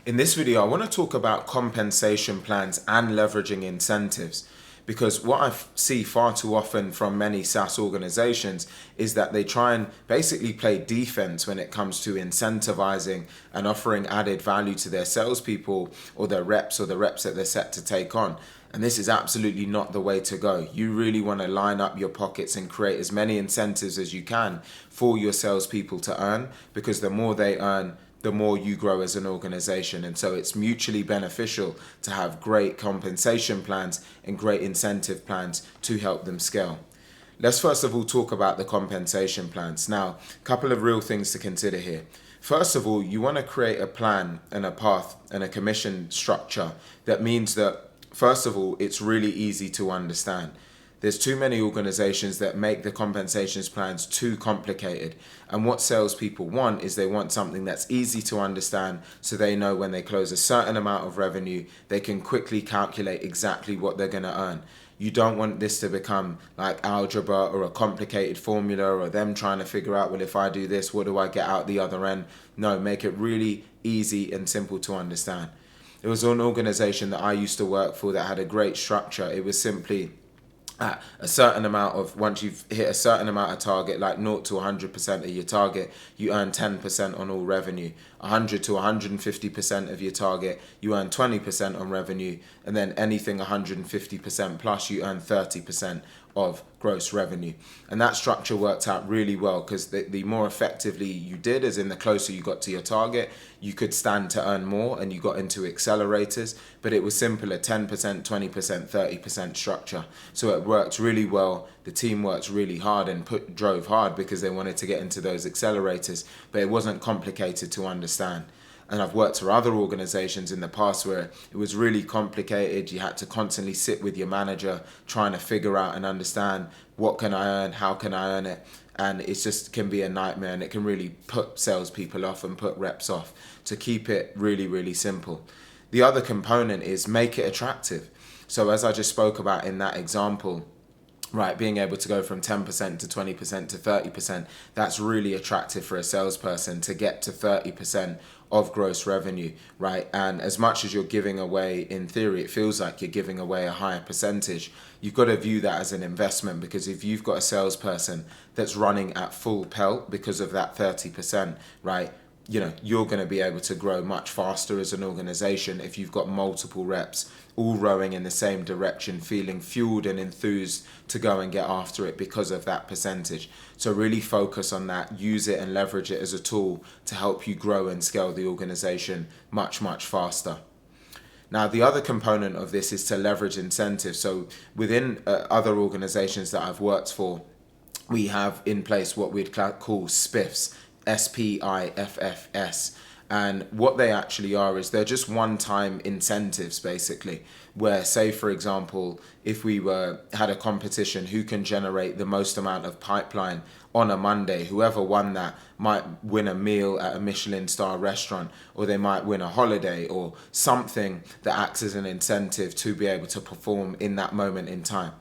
In this video, I want to talk about compensation plans and leveraging incentives, because what I see far too often from many SaaS organizations is that they try and basically play defense when it comes to incentivizing and offering added value to their salespeople or their reps or the reps that they're set to take on. And this is absolutely not the way to go. You really want to line up your pockets and create as many incentives as you can for your salespeople to earn, because the more they earn, the more you grow as an organization. And so it's mutually beneficial to have great compensation plans and great incentive plans to help them scale. Let's first of all talk about the compensation plans. Now, a couple of real things to consider here. First of all, you want to create a plan and a path and a commission structure that means that, first of all, it's really easy to understand. There's too many organizations that make the compensations plans too complicated. And what salespeople want is they want something that's easy to understand, so they know when they close a certain amount of revenue, they can quickly calculate exactly what they're going to earn. You don't want this to become like algebra or a complicated formula or them trying to figure out, well, if I do this, what do I get out the other end? No, make it really easy and simple to understand. There was an organization that I used to work for that had a great structure. It was simply at a certain amount of, once you've hit a certain amount of target, like 0 to 100% of your target, you earn 10% on all revenue. 100 to 150% of your target, you earn 20% on revenue. And then anything 150% plus, you earn 30% of gross revenue. And that structure worked out really well, because the more effectively you did, as in the closer you got to your target, you could stand to earn more and you got into accelerators. But it was simple, a 10%, 20%, 30% structure. So it worked really well. The team worked really hard and drove hard because they wanted to get into those accelerators, but it wasn't complicated to understand. And I've worked for other organizations in the past where it was really complicated. You had to constantly sit with your manager trying to figure out and understand, what can I earn, how can I earn it? And it just can be a nightmare, and it can really put salespeople off and put reps off. To keep it really, really simple. The other component is make it attractive. So as I just spoke about in that example, right, being able to go from 10% to 20% to 30%, that's really attractive for a salesperson to get to 30% of gross revenue, right? And as much as you're giving away, in theory, it feels like you're giving away a higher percentage, you've got to view that as an investment, because if you've got a salesperson that's running at full pelt because of that 30%, right, you're going to be able to grow much faster as an organization if you've got multiple reps all rowing in the same direction, feeling fueled and enthused to go and get after it because of that percentage. So really focus on that, use it and leverage it as a tool to help you grow and scale the organization much, much faster. Now, the other component of this is to leverage incentives. So within other organizations that I've worked for, we have in place what we'd call SPIFs, SPIFFS. And what they actually are is they're just one-time incentives, basically, where, say, for example, if we had a competition, who can generate the most amount of pipeline on a Monday, whoever won that might win a meal at a Michelin star restaurant, or they might win a holiday, or something that acts as an incentive to be able to perform in that moment in time.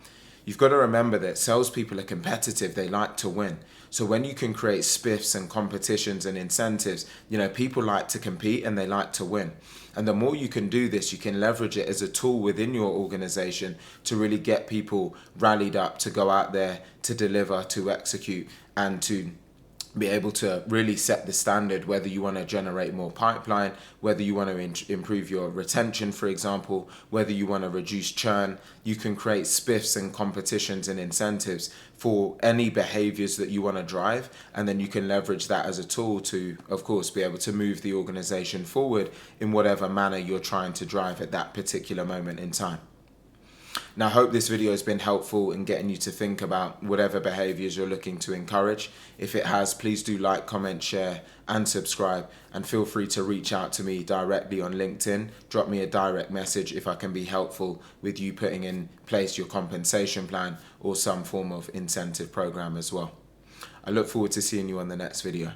You've got to remember that salespeople are competitive. They like to win. So when you can create spiffs and competitions and incentives, people like to compete and they like to win. And the more you can do this, you can leverage it as a tool within your organization to really get people rallied up to go out there, to deliver, to execute, and to be able to really set the standard, whether you want to generate more pipeline, whether you want to improve your retention, for example, whether you want to reduce churn. You can create spiffs and competitions and incentives for any behaviors that you want to drive, and then you can leverage that as a tool to, of course, be able to move the organization forward in whatever manner you're trying to drive at that particular moment in time. Now, I hope this video has been helpful in getting you to think about whatever behaviors you're looking to encourage. If it has, please do like, comment, share, and subscribe. And feel free to reach out to me directly on LinkedIn. Drop me a direct message if I can be helpful with you putting in place your compensation plan or some form of incentive program as well. I look forward to seeing you on the next video.